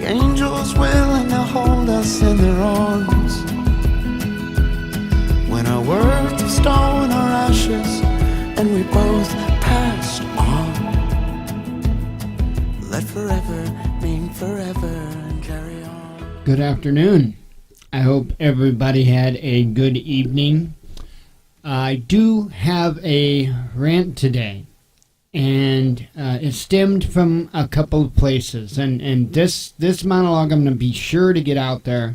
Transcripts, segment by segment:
angels willing to hold us in their arms. When our worth of stone or ashes, and we both passed on. Let forever mean forever and carry on. Good afternoon. I hope everybody had a good evening. I do have a rant today, and it stemmed from a couple of places. And this monologue I'm going to be sure to get out there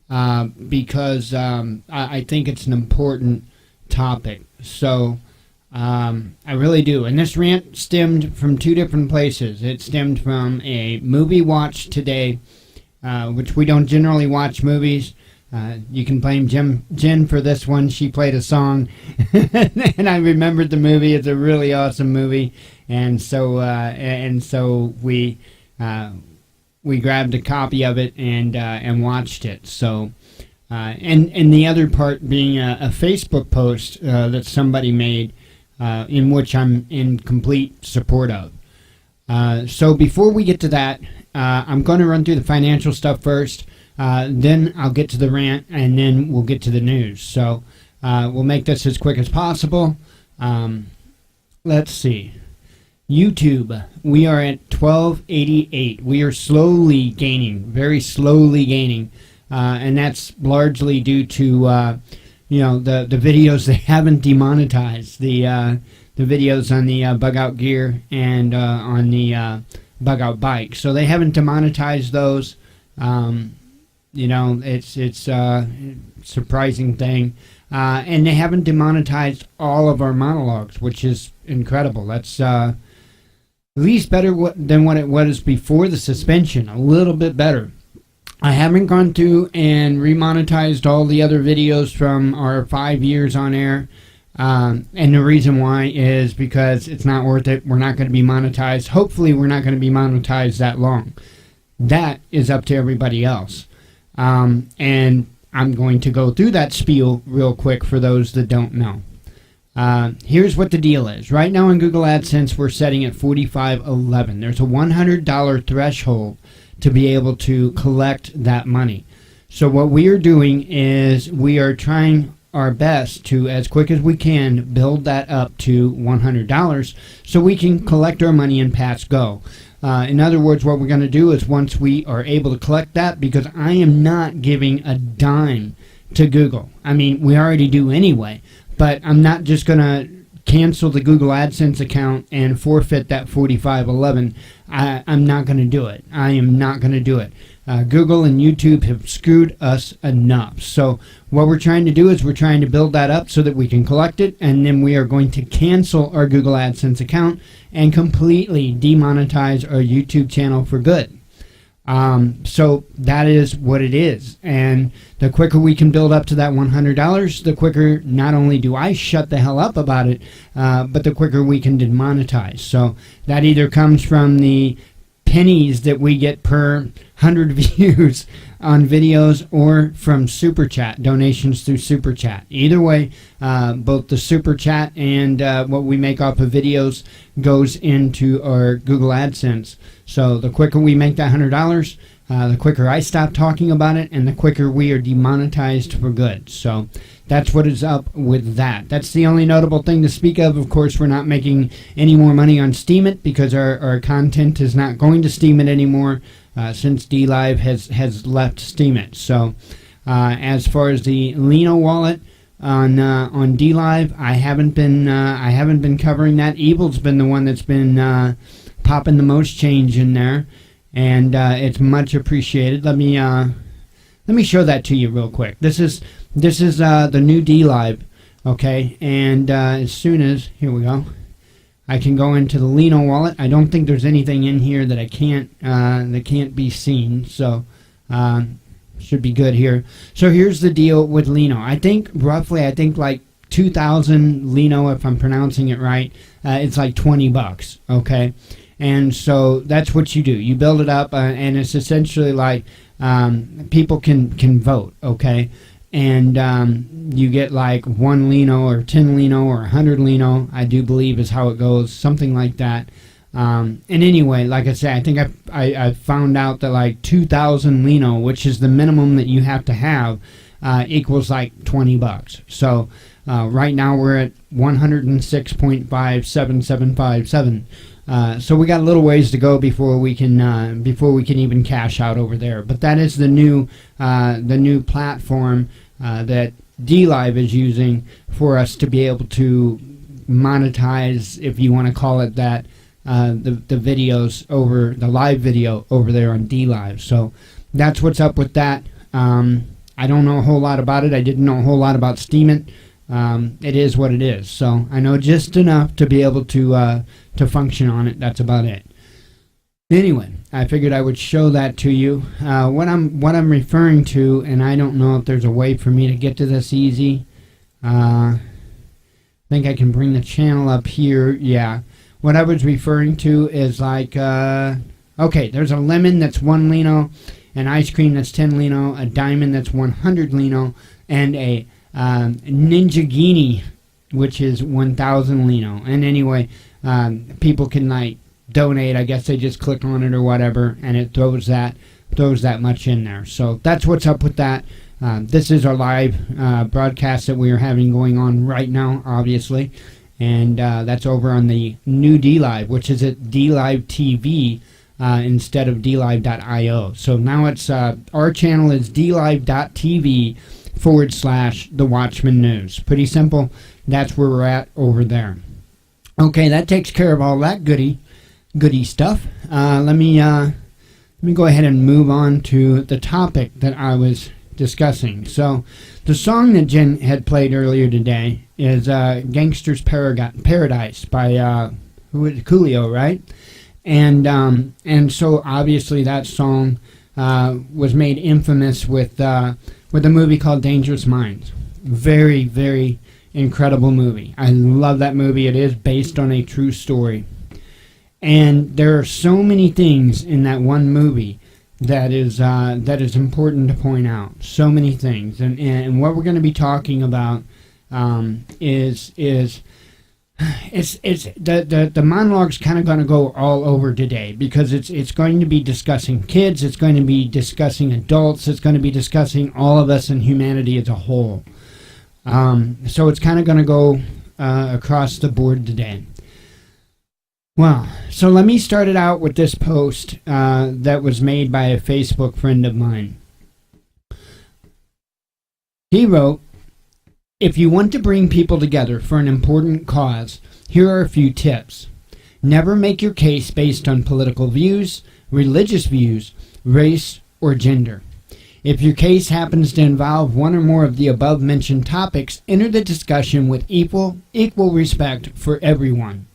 because I think it's an important topic. So I really do. And this rant stemmed from two different places. It stemmed from a movie watch today, which we don't generally watch movies. You can blame Jen for this one. She played a song, and I remembered the movie. It's a really awesome movie, and so we grabbed a copy of it and watched it. So, and the other part being a Facebook post that somebody made, in which I'm in complete support of. So before we get to that, I'm going to run through the financial stuff first. Then I'll get to the rant, and then we'll get to the news. So we'll make this as quick as possible. Let's see. YouTube, we are at 1288. We are slowly gaining, very slowly gaining. And that's largely due to, the videos they haven't demonetized. The videos on the bug out gear and on the bug out bike. So they haven't demonetized those. It's a surprising thing. And they haven't demonetized all of our monologues, which is incredible. That's at least better than what it was before the suspension. A little bit better. I haven't gone through and remonetized all the other videos from our 5 years on air. And the reason why is because it's not worth it. We're not going to be monetized. Hopefully we're not going to be monetized that long. That is up to everybody else. And I'm going to go through that spiel real quick for those that don't know. Here's what the deal is. Right now in Google AdSense, we're setting at $45.11. There's a $100 threshold to be able to collect that money. So what we are doing is we are trying our best to, as quick as we can, build that up to $100 so we can collect our money and pass go. In other words, what we're going to do is once we are able to collect that, because I am not giving a dime to Google. I mean, we already do anyway, but I'm not just going to cancel the Google AdSense account and forfeit that $45.11. I'm not going to do it. I am not going to do it. Google and YouTube have screwed us enough. So what we're trying to do is we're trying to build that up so that we can collect it, and then we are going to cancel our Google AdSense account and completely demonetize our YouTube channel for good. So that is what it is. And the quicker we can build up to that $100, the quicker not only do I shut the hell up about it, but the quicker we can demonetize. So that either comes from the pennies that we get per 100 views on videos or from Super Chat, donations through Super Chat. Either way, both the Super Chat and what we make off of videos goes into our Google AdSense. So the quicker we make that $100, the quicker I stop talking about it, and the quicker we are demonetized for good. So that's what is up with that. That's the only notable thing to speak of. Of course, we're not making any more money on Steemit because our content is not going to Steemit anymore since DLive has left Steemit. So as far as the Lino wallet on DLive, I haven't been covering that. Evil's been the one that's been popping the most change in there, and it's much appreciated. Let me show that to you real quick. This is the new DLive, okay? And as soon as, here we go, I can go into the Lino wallet. I don't think there's anything in here that can't be seen, so should be good here. So here's the deal with Lino. I think like 2,000 Lino, if I'm pronouncing it right. It's like $20, okay? And so that's what you do. You build it up, and it's essentially like people can vote, okay? And you get like 1 Lino or 10 Lino or 100 Lino, I do believe is how it goes, something like that. And anyway, like I say, I think I found out that like 2,000 Lino, which is the minimum that you have to have, equals like $20. So right now we're at 106.57757. So we got a little ways to go before we can even cash out over there. But that is the new platform that DLive is using for us to be able to monetize, if you want to call it that, the videos over the live video over there on DLive. So that's what's up with that. I don't know a whole lot about it. I didn't know a whole lot about Steemit. It is what it is. So I know just enough to be able to function on it. That's about it. Anyway, I figured I would show that to you. What I'm referring to, and I don't know if there's a way for me to get to this easy. I think I can bring the channel up here. Yeah. What I was referring to is like, okay, there's a lemon that's 1 Lino, an ice cream that's 10 Lino, a diamond that's 100 Lino, and a Ninjagini, which is 1,000 Lino. And anyway, people can like donate. I guess they just click on it or whatever, and it throws that much in there. So that's what's up with that. This is our live broadcast that we are having going on right now, obviously, and that's over on the new DLive, which is at DLive TV instead of DLive.io. So now it's our channel is DLive.tv/The Watchman News. Pretty simple. That's where we're at over there. Okay, that takes care of all that goody stuff. Let me go ahead and move on to the topic that I was discussing. So the song that Jen had played earlier today is Gangster's Paradise by Coolio, right? And so obviously that song was made infamous with a movie called Dangerous Minds. Very, very incredible movie. I love that movie. It is based on a true story. And there are so many things in that one movie that is important to point out. So many things. And what we're going to be talking about is the monologue's kind of going to go all over today, because it's going to be discussing kids, it's going to be discussing adults, it's going to be discussing all of us and humanity as a whole. So it's kind of going to go across the board today. Well, so let me start it out with this post that was made by a Facebook friend of mine. He wrote, "If you want to bring people together for an important cause, here are a few tips. Never make your case based on political views, religious views, race, or gender. If your case happens to involve one or more of the above-mentioned topics, enter the discussion with equal respect for everyone.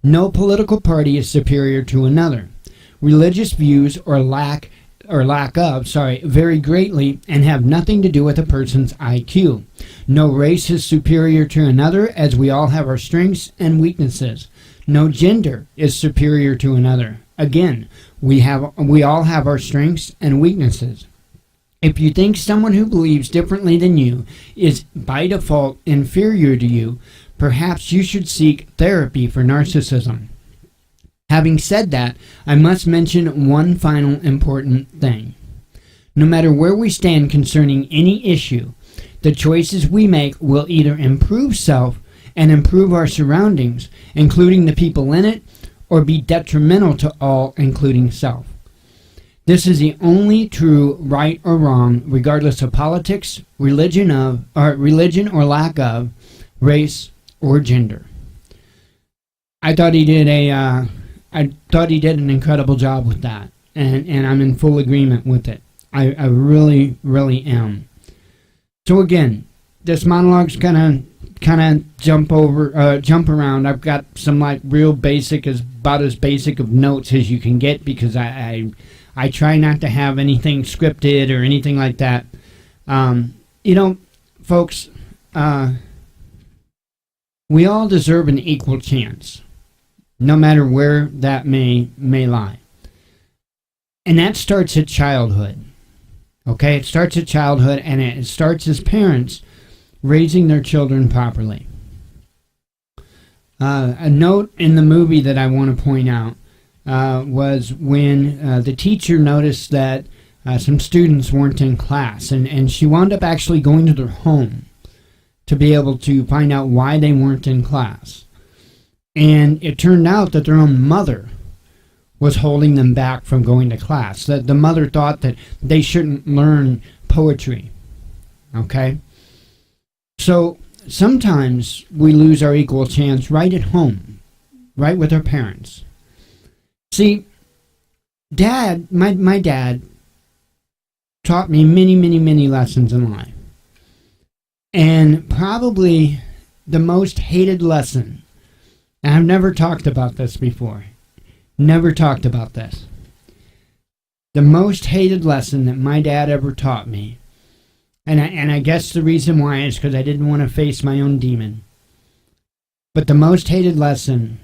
No political party is superior to another. Religious views or lack of vary greatly and have nothing to do with a person's IQ. No race is superior to another, as we all have our strengths and weaknesses. No gender is superior to another. Again, we all have our strengths and weaknesses. If you think someone who believes differently than you is by default inferior to you, perhaps you should seek therapy for narcissism. Having said that, I must mention one final important thing. No matter where we stand concerning any issue, the choices we make will either improve self and improve our surroundings, including the people in it, or be detrimental to all, including self. This is the only true right or wrong, regardless of politics, religion or lack of, race, or gender." I thought he did an incredible job with that, and I'm in full agreement with it. I really, really am. So again, this monologue's gonna kind of jump around. I've got some like real basic, about as basic of notes as you can get, because I try not to have anything scripted or anything like that. Folks, we all deserve an equal chance, no matter where that may lie. And that starts at childhood. Okay, it starts at childhood, and it starts as parents raising their children properly. A note in the movie that I want to point out was when the teacher noticed that some students weren't in class, and she wound up actually going to their home to be able to find out why they weren't in class. And it turned out that their own mother was holding them back from going to class. That the mother thought that they shouldn't learn poetry. Okay? So sometimes we lose our equal chance right at home, right with our parents. See, my dad taught me many, many, many lessons in life. And probably the most hated lesson, and I've never talked about this before, never talked about this. The most hated lesson that my dad ever taught me, and I guess the reason why is because I didn't want to face my own demon. But the most hated lesson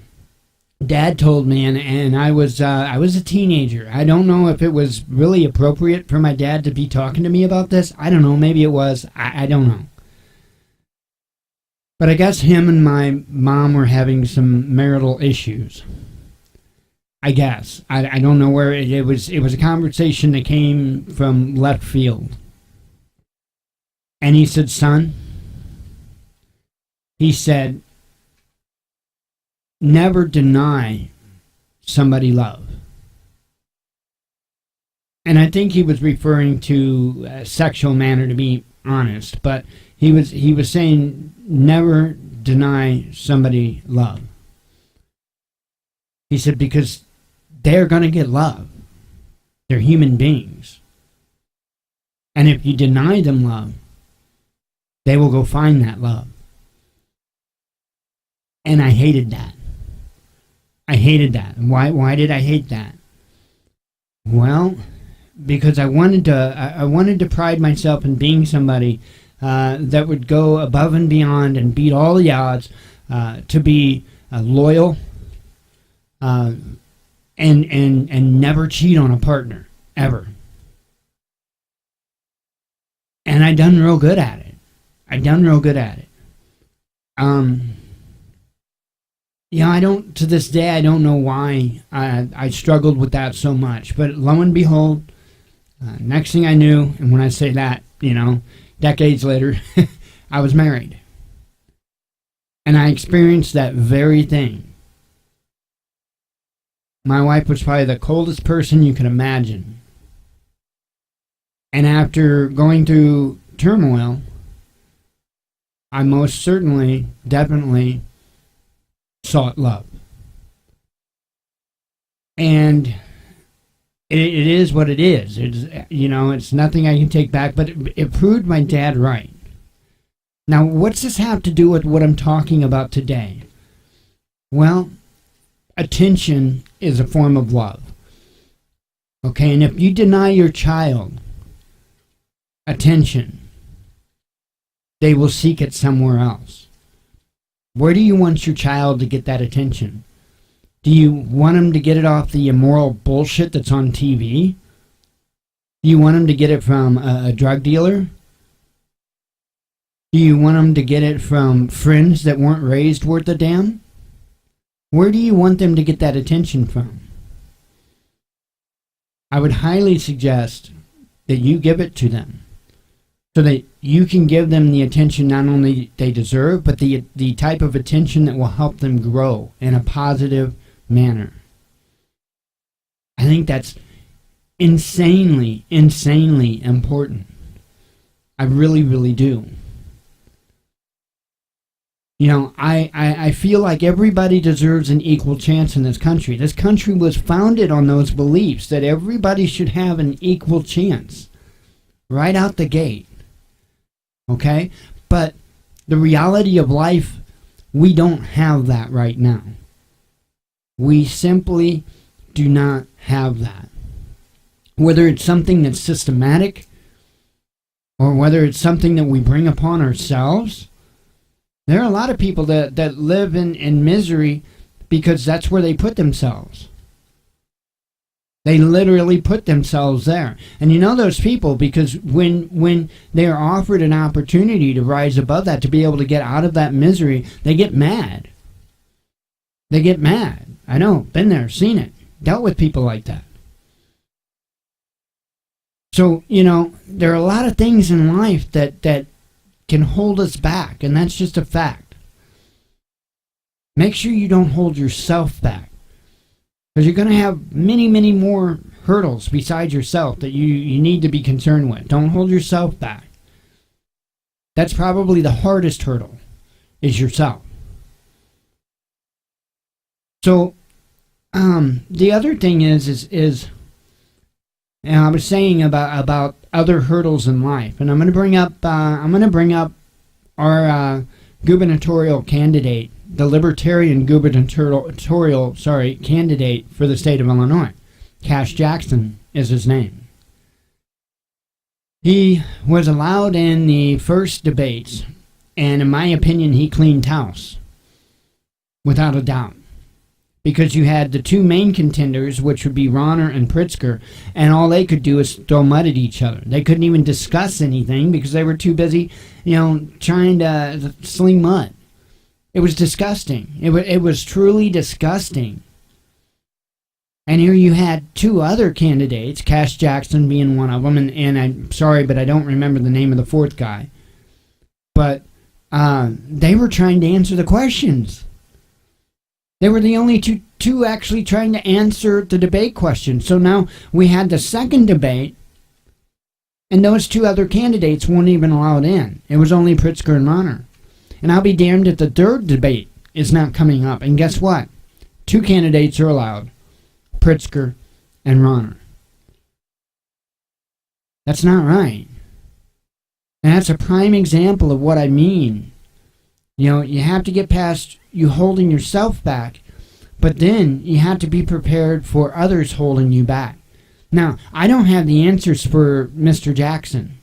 Dad told me, and I was a teenager. I don't know if it was really appropriate for my dad to be talking to me about this. I don't know. Maybe it was. I don't know. But I guess him and my mom were having some marital issues. I guess. I don't know where it was. It was a conversation that came from left field. And he said, son, he said, never deny somebody love. And I think he was referring to a sexual manner, to be honest, but he was saying never deny somebody love. He said because they're going to get love. They're human beings. And if you deny them love, they will go find that love. And I hated that. I hated that. Why did I hate that? Well, because I wanted to pride myself in being somebody that would go above and beyond and beat all the odds, to be loyal, and never cheat on a partner ever. And I done real good at it. To this day, I don't know why I struggled with that so much. But lo and behold, next thing I knew, and when I say that, decades later, I was married. And I experienced that very thing. My wife was probably the coldest person you could imagine. And after going through turmoil, I most certainly, definitely sought love. And it is what it is. It's nothing I can take back, but it proved my dad right. Now, what's this have to do with what I'm talking about today? Well, attention is a form of love. Okay, and if you deny your child attention, they will seek it somewhere else. Where do you want your child to get that attention? Do you want them to get it off the immoral bullshit that's on TV? Do you want them to get it from a drug dealer? Do you want them to get it from friends that weren't raised worth a damn? Where do you want them to get that attention from? I would highly suggest that you give it to them so that you can give them the attention not only they deserve, but the type of attention that will help them grow in a positive manner. I think that's insanely important. I really, really do. I feel like everybody deserves an equal chance in this country. This country was founded on those beliefs that everybody should have an equal chance right out the gate. Okay? But the reality of life, we don't have that right now. We simply do not have that. Whether it's something that's systematic or whether it's something that we bring upon ourselves, there are a lot of people that live in misery because that's where they put themselves. They literally put themselves there. And you know those people because when they are offered an opportunity to rise above that, to be able to get out of that misery, they get mad. They get mad. I know, been there, seen it, dealt with people like that. So, there are a lot of things in life that can hold us back, and that's just a fact. Make sure you don't hold yourself back, because you're going to have many, many more hurdles besides yourself that you need to be concerned with. Don't hold yourself back. That's probably the hardest hurdle, is yourself. So, the other thing is and I was saying about other hurdles in life, and I'm going to bring up our gubernatorial candidate, the Libertarian gubernatorial candidate for the state of Illinois. Cash Jackson is his name. He was allowed in the first debates, and in my opinion, he cleaned house, without a doubt. Because you had the two main contenders, which would be Ronner and Pritzker, and all they could do is throw mud at each other. They couldn't even discuss anything because they were too busy, trying to sling mud. It was disgusting. It was truly disgusting. And here you had two other candidates, Cash Jackson being one of them, and I'm sorry, but I don't remember the name of the fourth guy. But they were trying to answer the questions. They were the only two actually trying to answer the debate question. So now we had the second debate, and those two other candidates weren't even allowed in. It was only Pritzker and Ronner. And I'll be damned if the third debate is not coming up. And guess what? Two candidates are allowed, Pritzker and Ronner. That's not right. And that's a prime example of what I mean. You have to get past you holding yourself back, but then you have to be prepared for others holding you back. Now, I don't have the answers for Mr. Jackson.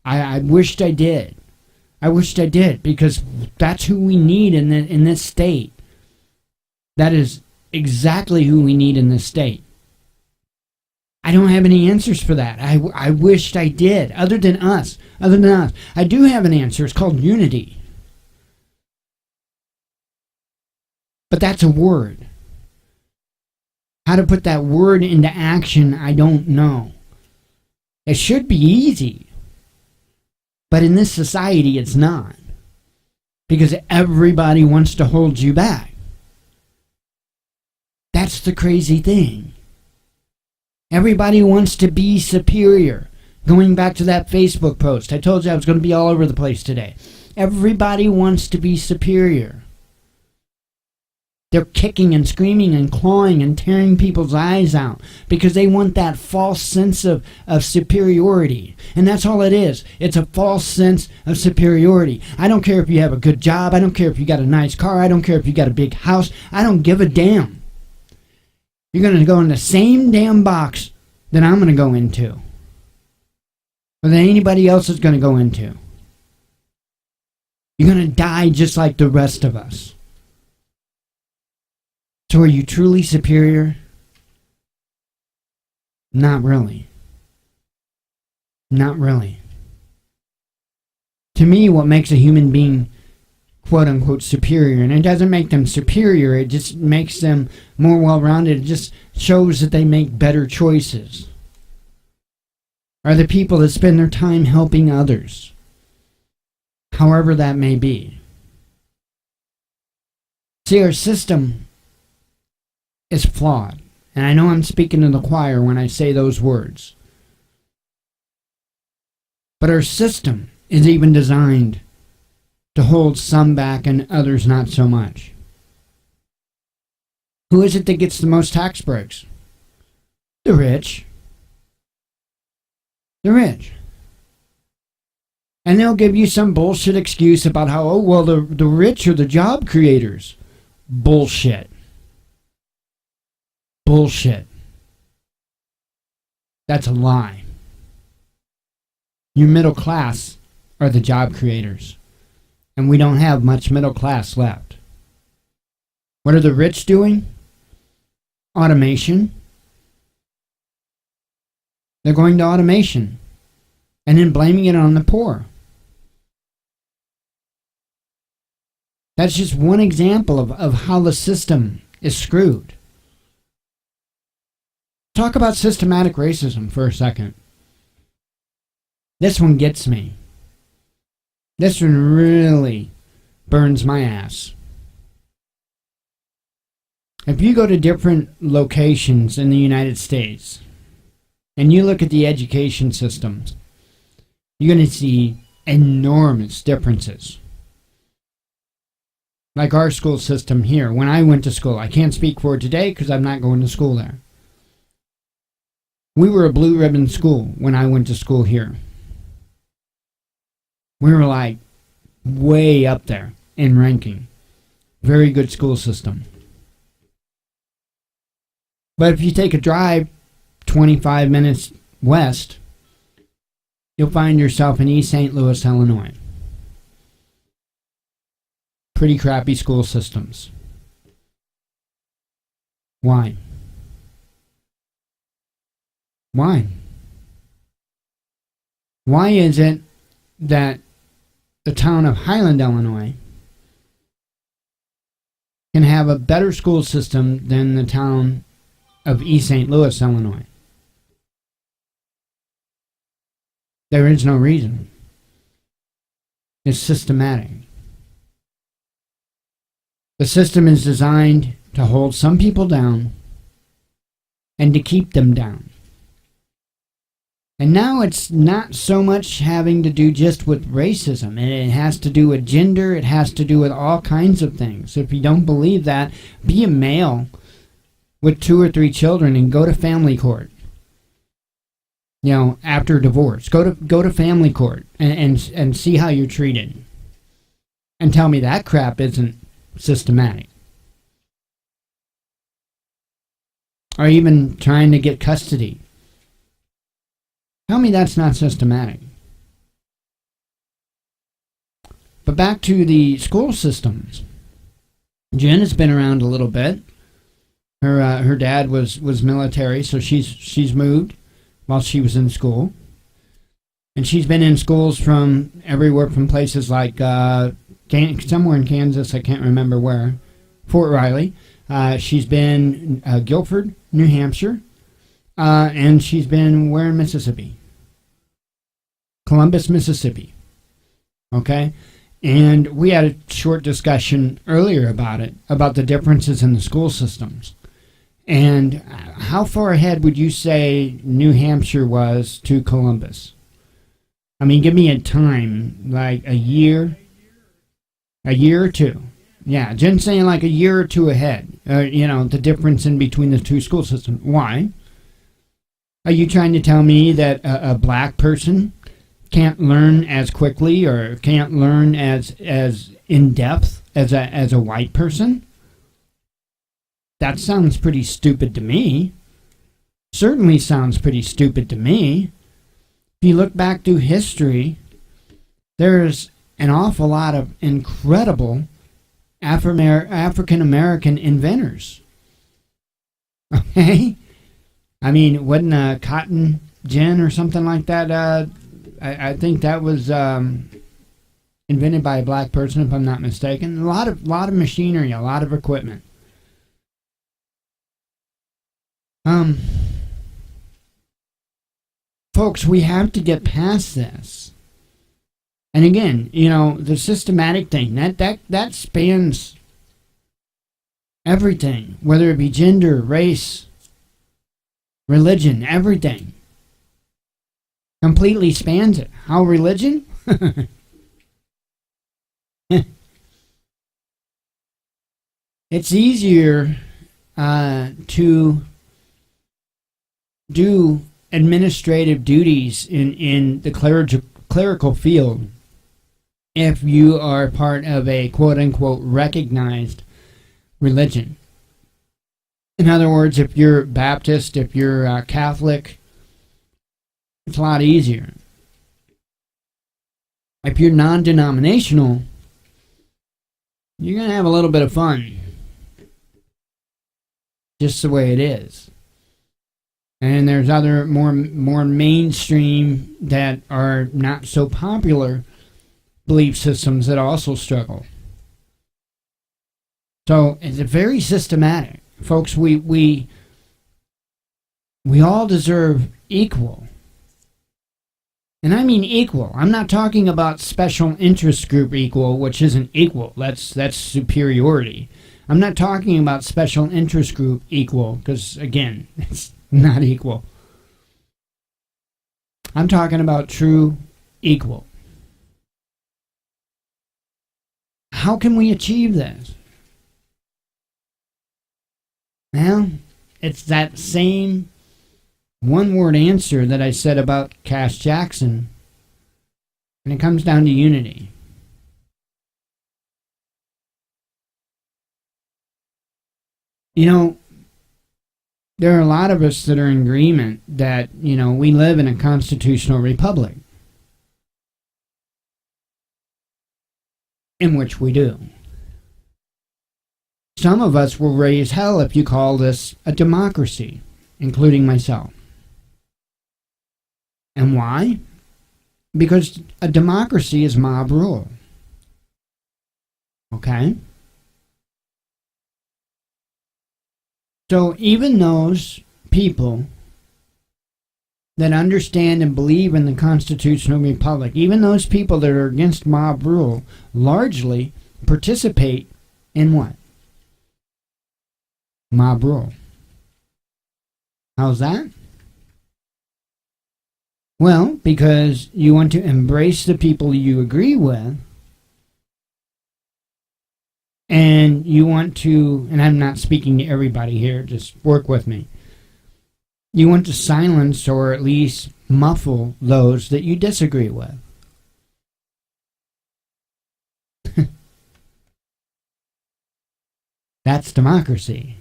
I wished I did. I wished I did, because that's who we need in this state. That is exactly who we need in this state. I don't have any answers for that. I wished I did, other than us. I do have an answer. It's called unity. But that's a word. How to put that word into action, I don't know. It should be easy. But in this society, it's not. Because everybody wants to hold you back. That's the crazy thing. Everybody wants to be superior. Going back to that Facebook post, I told you I was going to be all over the place today. Everybody wants to be superior. They're kicking and screaming and clawing and tearing people's eyes out because they want that false sense of superiority. And that's all it is. It's a false sense of superiority. I don't care if you have a good job. I don't care if you got a nice car. I don't care if you got a big house. I don't give a damn. You're going to go in the same damn box that I'm going to go into, or that anybody else is going to go into. You're going to die just like the rest of us. So are you truly superior? Not really. Not really. To me, what makes a human being quote unquote superior, and it doesn't make them superior, it just makes them more well-rounded. It just shows that they make better choices, are the people that spend their time helping others, however that may be. See, our system is flawed. And I know I'm speaking to the choir when I say those words. But our system is even designed to hold some back and others not so much. Who is it that gets the most tax breaks? The rich. The rich. And they'll give you some bullshit excuse about how, oh, well, the rich are the job creators. Bullshit. Bullshit. That's a lie. You middle class are the job creators. And we don't have much middle class left. What are the rich doing? Automation. They're going to automation. And then blaming it on the poor. That's just one example of how the system is screwed. Talk about systematic racism for a second. This one gets me. This one really burns my ass. If you go to different locations in the United States and you look at the education systems, you're going to see enormous differences. Like our school system here. When I went to school, I can't speak for it today because I'm not going to school there. We were a blue ribbon school when I went to school here. We were like way up there in ranking. Very good school system. But if you take a drive 25 minutes west, you'll find yourself in East St. Louis, Illinois. Pretty crappy school systems. Why? Why? Why is it that the town of Highland, Illinois can have a better school system than the town of East St. Louis, Illinois? There is no reason. It's systematic. The system is designed to hold some people down and to keep them down. And now it's not so much having to do just with racism. It has to do with gender. It has to do with all kinds of things. If you don't believe that, be a male with 2 or 3 children and go to family court. You know, after divorce, go to family court and see how you're treated. And tell me that crap isn't systematic. Or even trying to get custody. Tell me that's not systematic. But back to the school systems. Jen has been around a little bit. Her dad was military, so she's moved while she was in school. And she's been in schools from everywhere from places like somewhere in Kansas, I can't remember where, Fort Riley. She's been Guilford, New Hampshire, and she's been where in Mississippi? Columbus, Mississippi. Okay? And we had a short discussion earlier about it, about the differences in the school systems. And how far ahead would you say New Hampshire was to Columbus? I mean, give me a time, like a year or two. Yeah, Jen's saying like a year or two ahead. The difference in between the two school systems. Why? Are you trying to tell me that a black person can't learn as quickly or can't learn as in depth as a white person? That sounds pretty stupid to me. Certainly sounds pretty stupid to me. If you look back through history, there's an awful lot of incredible African American inventors. Okay? I mean, wasn't cotton gin or something like that? I think that was invented by a black person, if I'm not mistaken. A lot of machinery, a lot of equipment. Folks, we have to get past this. And again, the systematic thing, that spans everything, whether it be gender, race, religion, everything. Completely spans it. How religion? It's easier to do administrative duties in the clerical field if you are part of a quote-unquote recognized religion. In other words, if you're Baptist, if you're Catholic, it's a lot easier. If you're non-denominational, you're going to have a little bit of fun. Just the way it is. And there's other more mainstream that are not so popular belief systems that also struggle. So it's very systematic. Folks, we all deserve equal. And I mean equal. I'm not talking about special interest group equal, which isn't equal. That's superiority. I'm not talking about special interest group equal, because again, it's not equal. I'm talking about true equal. How can we achieve this? Well, it's that same one-word answer that I said about Cass Jackson, and it comes down to unity. You know, there are a lot of us that are in agreement that, we live in a constitutional republic, in which we do. Some of us will raise hell if you call this a democracy, including myself. And why? Because a democracy is mob rule. Okay? So even those people that understand and believe in the constitutional republic, even those people that are against mob rule, largely participate in what? Mob rule. How's that? Well, because you want to embrace the people you agree with, and you want to, and I'm not speaking to everybody here, just work with me. You want to silence or at least muffle those that you disagree with. That's democracy.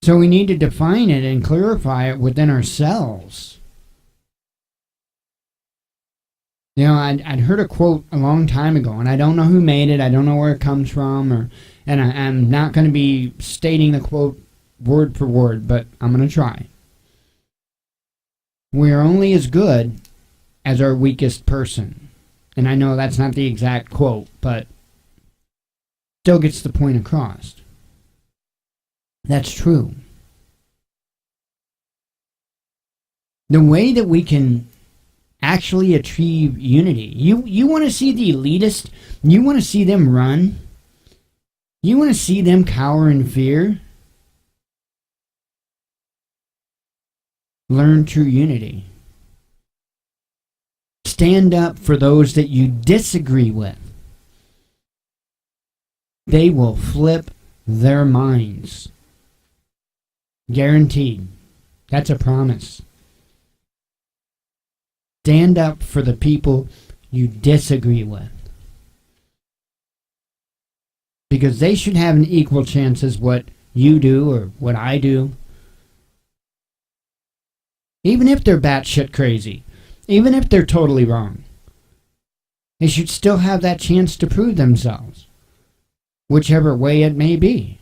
So we need to define it and clarify it within ourselves. I'd heard a quote a long time ago, and I don't know who made it. I don't know where it comes from, and I'm not going to be stating the quote word for word, but I'm going to try. We are only as good as our weakest person. And I know that's not the exact quote, but still gets the point across. That's true. The way that we can actually achieve unity, you want to see the elitist, you want to see them run, you want to see them cower in fear, learn true unity. Stand up for those that you disagree with. They will flip their minds. Guaranteed. That's a promise. Stand up for the people you disagree with. Because they should have an equal chance as what you do or what I do. Even if they're batshit crazy. Even if they're totally wrong. They should still have that chance to prove themselves. Whichever way it may be.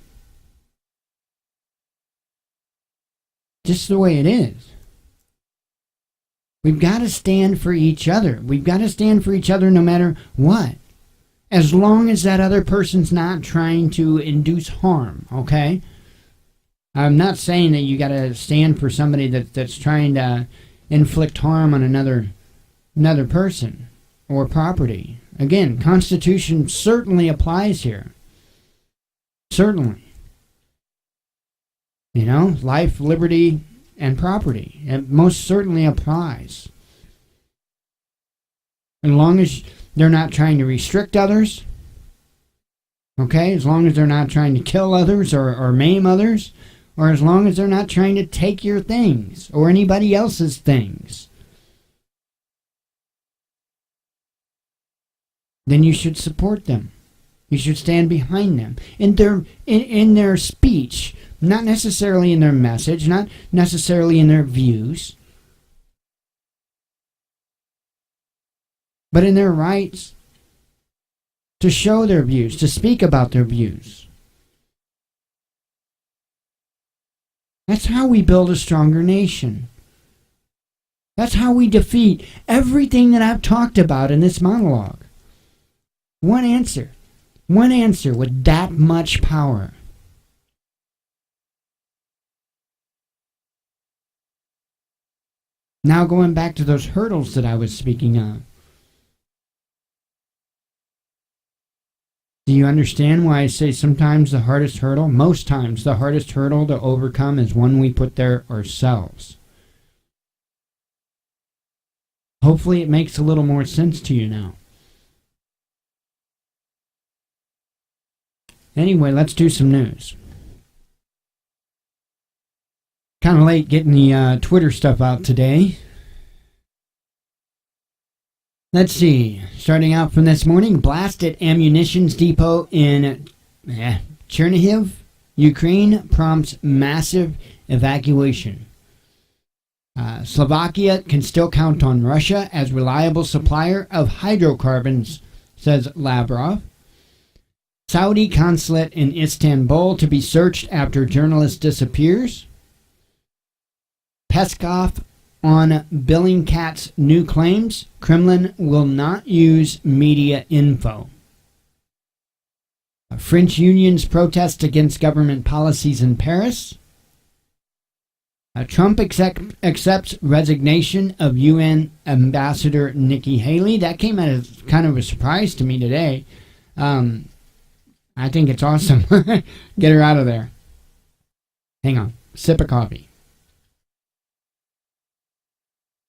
Just the way it is. We've got to stand for each other. We've got to stand for each other no matter what. As long as that other person's not trying to induce harm, okay? I'm not saying that you got to stand for somebody that's trying to inflict harm on another person or property. Again, Constitution certainly applies here. Certainly. Life, liberty, and property. It most certainly applies. As long as they're not trying to restrict others, okay? As long as they're not trying to kill others or maim others, or as long as they're not trying to take your things or anybody else's things, then you should support them. You should stand behind them in their speech, not necessarily in their message, not necessarily in their views, but in their rights to show their views, to speak about their views. That's how we build a stronger nation. That's how we defeat everything that I've talked about in this monologue. One answer. One answer with that much power. Now going back to those hurdles that I was speaking of. Do you understand why I say sometimes the hardest hurdle? Most times the hardest hurdle to overcome is one we put there ourselves. Hopefully it makes a little more sense to you now. Anyway, let's do some news. Kind of late getting the Twitter stuff out today. Let's see. Starting out from this morning, blast at ammunitions depot in Chernihiv, Ukraine prompts massive evacuation. Slovakia can still count on Russia as reliable supplier of hydrocarbons, says Lavrov. Saudi consulate in Istanbul to be searched after journalist disappears. Peskov on Bellingcat's new claims. Kremlin will not use media info. French unions protest against government policies in Paris. Trump accepts resignation of UN Ambassador Nikki Haley. That came as kind of a surprise to me today. I think it's awesome. Get her out of there. Hang on. Sip of coffee.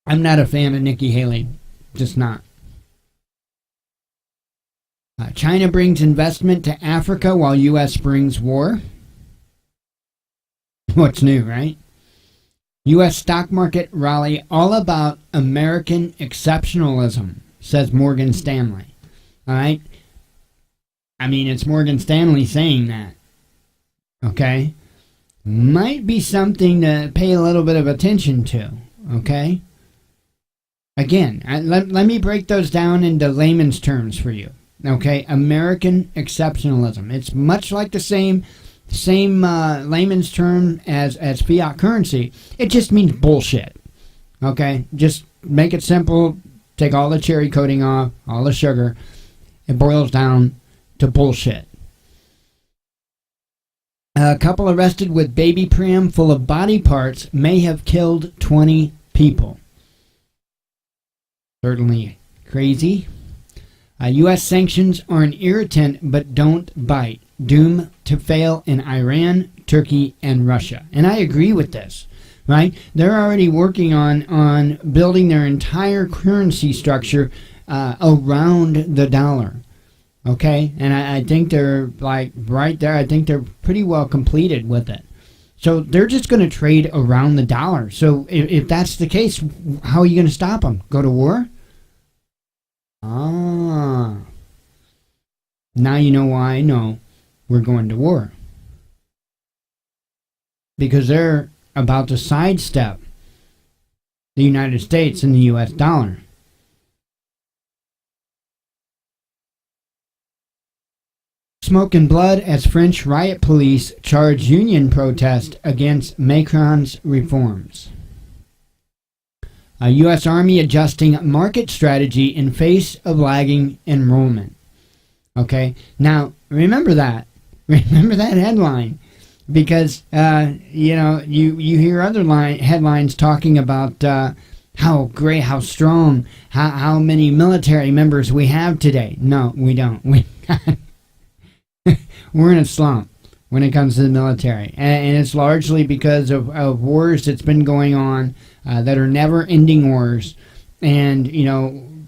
I'm not a fan of Nikki Haley. Just not. China brings investment to Africa while U.S. brings war. What's new, right? U.S. stock market rally all about American exceptionalism, says Morgan Stanley. All right? I mean, it's Morgan Stanley saying that. Okay? Might be something to pay a little bit of attention to. Okay? Again, let me break those down into layman's terms for you. Okay? American exceptionalism. It's much like the same layman's term as fiat currency. It just means bullshit. Okay? Just make it simple. Take all the cherry coating off, all the sugar. It boils down to bullshit. A couple arrested with baby pram full of body parts may have killed 20 people. Certainly crazy. U.S. sanctions are an irritant but don't bite. Doom to fail in Iran, Turkey, and Russia. And I agree with this, right? They're already working on building their entire currency structure around the dollar. Okay? And I think they're like right there. I think they're pretty well completed with it. So they're just going to trade around the dollar. So if that's the case, how are you going to stop them? Go to war? Ah. Now you know why I know we're going to war. Because they're about to sidestep the United States and the U.S. dollar. Smoke and blood as French riot police charge union protest against Macron's reforms. A U.S. Army adjusting market strategy in face of lagging enrollment. Okay, now remember that. Remember that headline. Because, you hear other headlines talking about how great, how strong, how many military members we have today. No, we don't. We're in a slump when it comes to the military. And it's largely because of wars that's been going on that are never-ending wars. And,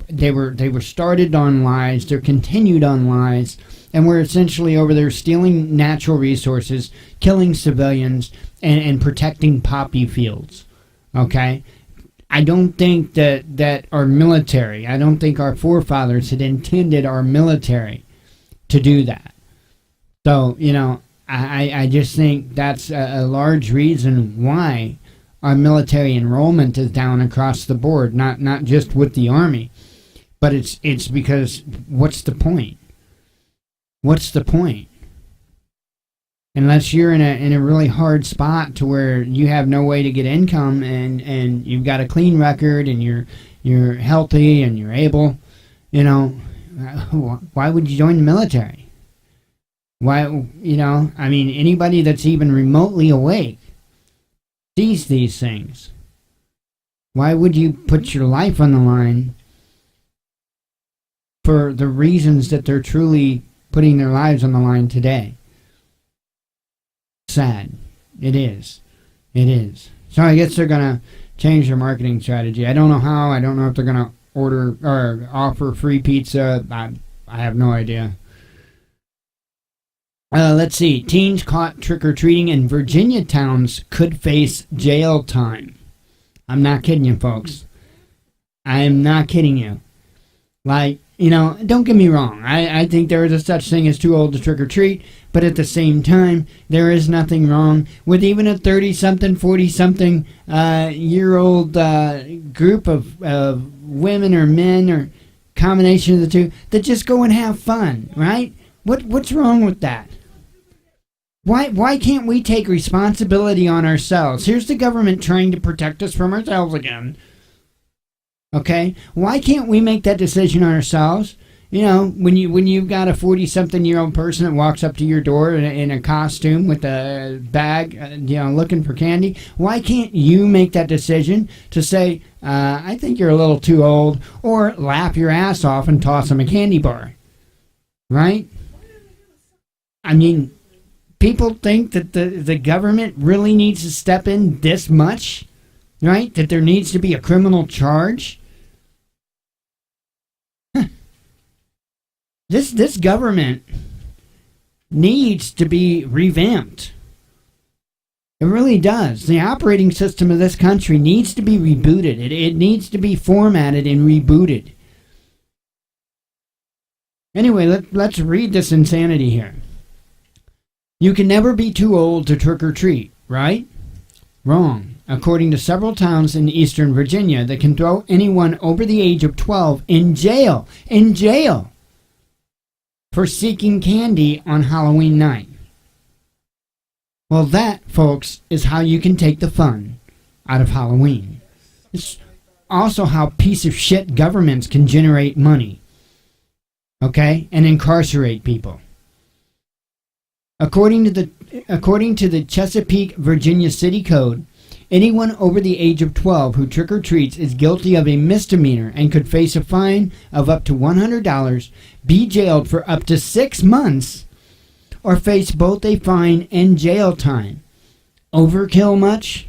they were started on lies. They're continued on lies. And we're essentially over there stealing natural resources, killing civilians, and protecting poppy fields. Okay? I don't think that our military, I don't think our forefathers had intended our military to do that. So, I just think that's a large reason why our military enrollment is down across the board, not just with the Army. But it's because, what's the point? What's the point? Unless you're in a really hard spot to where you have no way to get income and you've got a clean record and you're healthy and you're able, why would you join the military? Why, I mean, anybody that's even remotely awake sees these things. Why would you put your life on the line for the reasons that they're truly putting their lives on the line today? Sad. It is. It is. So I guess they're going to change their marketing strategy. I don't know how. I don't know if they're going to order or offer free pizza. I have no idea. Let's see. Teens caught trick-or-treating in Virginia towns could face jail time. I'm not kidding you, folks. I am not kidding you. Like, don't get me wrong. I think there is a such thing as too old to trick-or-treat, but at the same time, there is nothing wrong with even a 30-something, 40-something year-old group of women or men or combination of the two that just go and have fun, right? What's wrong with that? Why can't we take responsibility on ourselves? Here's the government trying to protect us from ourselves again. Okay? Why can't we make that decision on ourselves? When you've got a 40-something-year-old person that walks up to your door in a costume with a bag, looking for candy, why can't you make that decision to say, I think you're a little too old, or laugh your ass off and toss them a candy bar? Right? I mean, people think that the government really needs to step in this much, right? That there needs to be a criminal charge. This government needs to be revamped. It really does. The operating system of this country needs to be rebooted. It needs to be formatted and rebooted. Anyway, let's read this insanity here. You can never be too old to trick or treat, right? Wrong. According to several towns in eastern Virginia that can throw anyone over the age of 12 in jail. In jail! For seeking candy on Halloween night. Well, that, folks, is how you can take the fun out of Halloween. It's also how piece of shit governments can generate money. Okay? And incarcerate people. According to the Chesapeake, Virginia City Code, anyone over the age of 12 who trick-or-treats is guilty of a misdemeanor and could face a fine of up to $100, be jailed for up to 6 months, or face both a fine and jail time. Overkill much?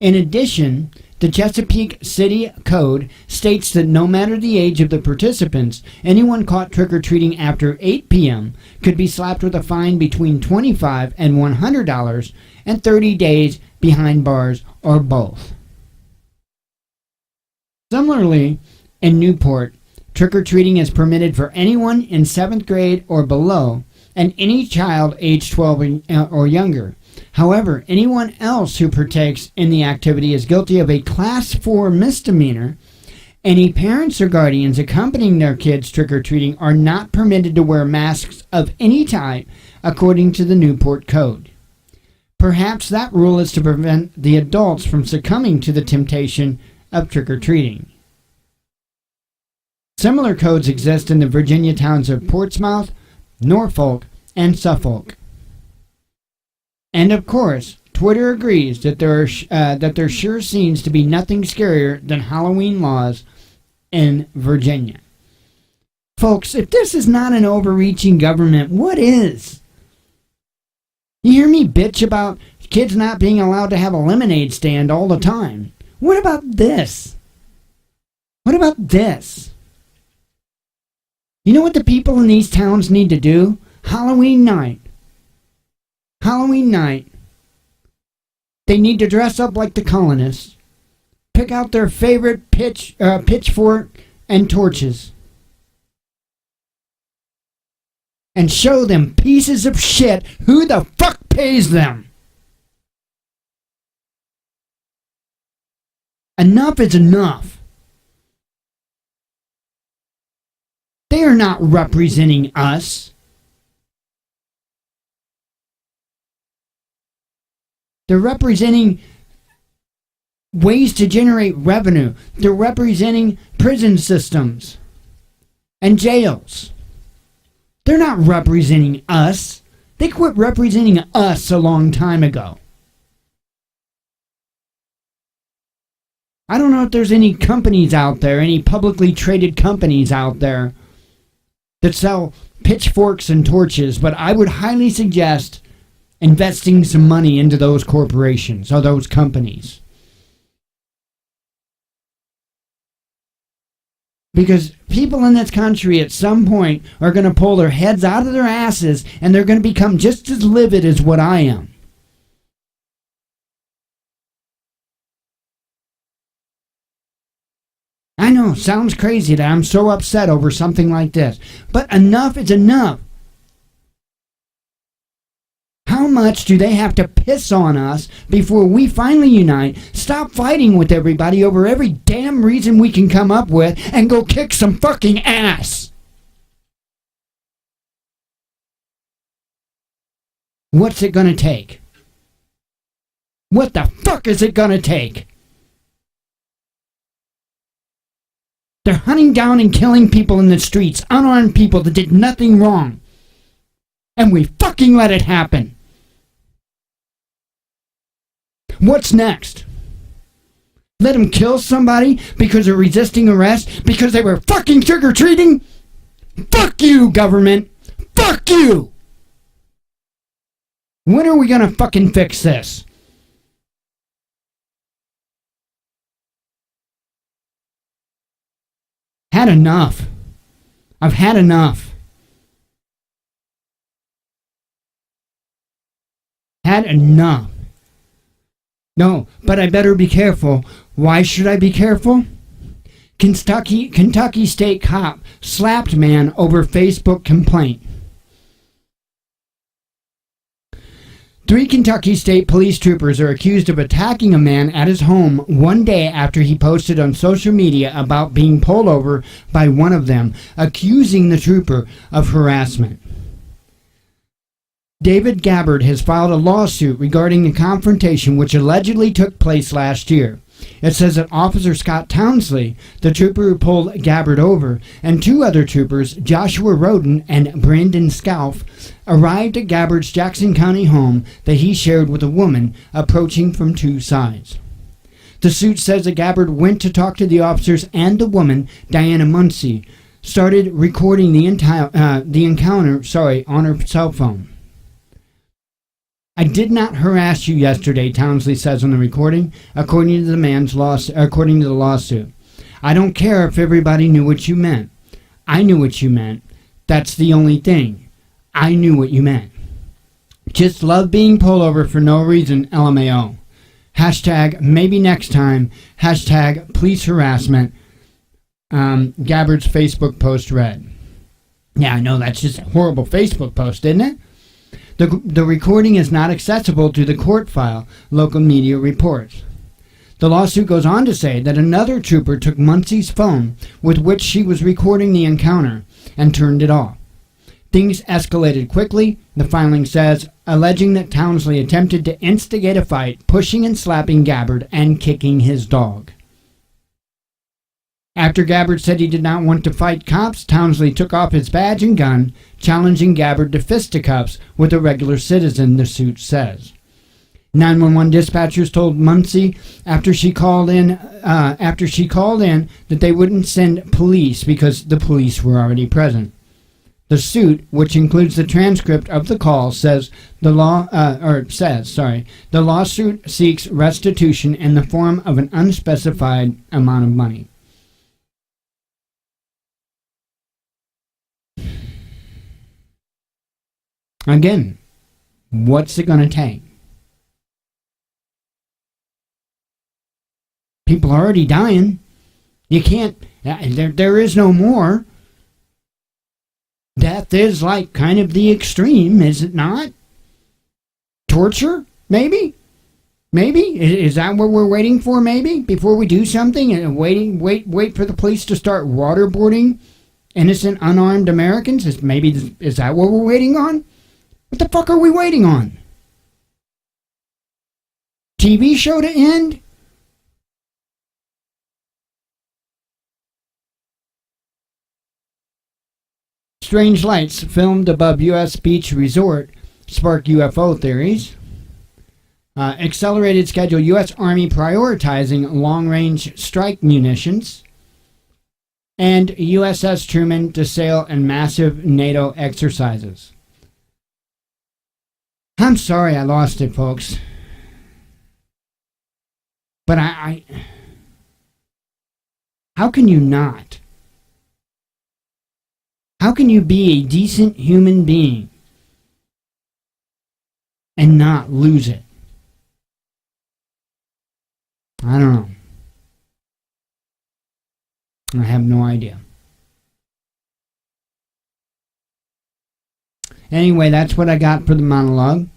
In addition, the Chesapeake City Code states that no matter the age of the participants, anyone caught trick-or-treating after 8 p.m. could be slapped with a fine between $25 and $100 and 30 days behind bars or both. Similarly, in Newport, trick-or-treating is permitted for anyone in 7th grade or below and any child aged 12 or younger. However, anyone else who partakes in the activity is guilty of a Class 4 misdemeanor. Any parents or guardians accompanying their kids trick-or-treating are not permitted to wear masks of any type, according to the Newport Code. Perhaps that rule is to prevent the adults from succumbing to the temptation of trick-or-treating. Similar codes exist in the Virginia towns of Portsmouth, Norfolk, and Suffolk. And of course, Twitter agrees that there sure seems to be nothing scarier than Halloween laws in Virginia. Folks, if this is not an overreaching government, what is? You hear me bitch about kids not being allowed to have a lemonade stand all the time. What about this? What about this? You know what the people in these towns need to do? Halloween night. Halloween night. They need to dress up like the colonists. Pick out their favorite pitchfork and torches. And show them pieces of shit who the fuck pays them. Enough is enough. They are not representing us. They're representing ways to generate revenue. They're representing prison systems and jails. They're not representing us. They quit representing us a long time ago. I don't know if there's any companies out there, any publicly traded companies out there that sell pitchforks and torches, but I would highly suggest investing some money into those corporations or those companies. Because people in this country at some point are going to pull their heads out of their asses and they're going to become just as livid as what I am. I know, sounds crazy that I'm so upset over something like this. But enough is enough. How much do they have to piss on us before we finally unite, stop fighting with everybody over every damn reason we can come up with, and go kick some fucking ass? What's it gonna take? What the fuck is it gonna take? They're hunting down and killing people in the streets, unarmed people that did nothing wrong. And we fucking let it happen. What's next? Let them kill somebody because they're resisting arrest because they were fucking trick-or-treating? Fuck you, government! Fuck you! When are we gonna fucking fix this? Had enough. I've had enough. Had enough. No, but I better be careful. Why should I be careful? Kentucky state cop slapped man over Facebook complaint. 3 Kentucky State police troopers are accused of attacking a man at his home one day after he posted on social media about being pulled over by one of them, accusing the trooper of harassment. David Gabbard has filed a lawsuit regarding a confrontation which allegedly took place last year. It says that Officer Scott Townsley, the trooper who pulled Gabbard over, and 2 other troopers, Joshua Roden and Brandon Scalf, arrived at Gabbard's Jackson County home that he shared with a woman approaching from 2 sides. The suit says that Gabbard went to talk to the officers, and the woman, Diana Muncie, started recording the encounter on her cell phone. I did not harass you yesterday, Townsley says on the recording, according to the lawsuit. I don't care if everybody knew what you meant. I knew what you meant. That's the only thing. I knew what you meant. Just love being pulled over for no reason, LMAO. Hashtag maybe next time. Hashtag police harassment. Gabbard's Facebook post read. Yeah, I know, that's just a horrible Facebook post, isn't it? The recording is not accessible to the court file, local media reports. The lawsuit goes on to say that another trooper took Muncie's phone with which she was recording the encounter and turned it off. Things escalated quickly, the filing says, alleging that Townsley attempted to instigate a fight, pushing and slapping Gabbard and kicking his dog. After Gabbard said he did not want to fight cops, Townsley took off his badge and gun, challenging Gabbard to fisticuffs with a regular citizen, the suit says. 911 dispatchers told Muncie after she called in that they wouldn't send police because the police were already present. The suit, which includes the transcript of the call, says the lawsuit seeks restitution in the form of an unspecified amount of money. Again, what's it going to take? People are already dying. You can't, there is no more. Death is like kind of the extreme, is it not? Torture? Maybe? Maybe? Is that what we're waiting for, maybe? Before we do something and wait for the police to start waterboarding innocent, unarmed Americans? Is that what we're waiting on? What the fuck are we waiting on? TV show to end? Strange lights filmed above U.S. beach resort spark UFO theories. Accelerated schedule, U.S. Army prioritizing long-range strike munitions. And USS Truman to sail in massive NATO exercises. I'm sorry I lost it, folks. But I how can you not? How can you be a decent human being and not lose it? I don't know. I have no idea. Anyway, that's what I got for the monologue.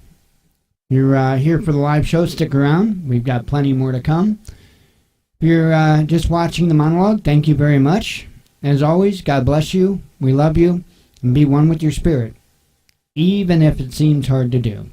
You're here for the live show. Stick around. We've got plenty more to come. If you're just watching the monologue, thank you very much. As always, God bless you. We love you. And be one with your spirit, even if it seems hard to do.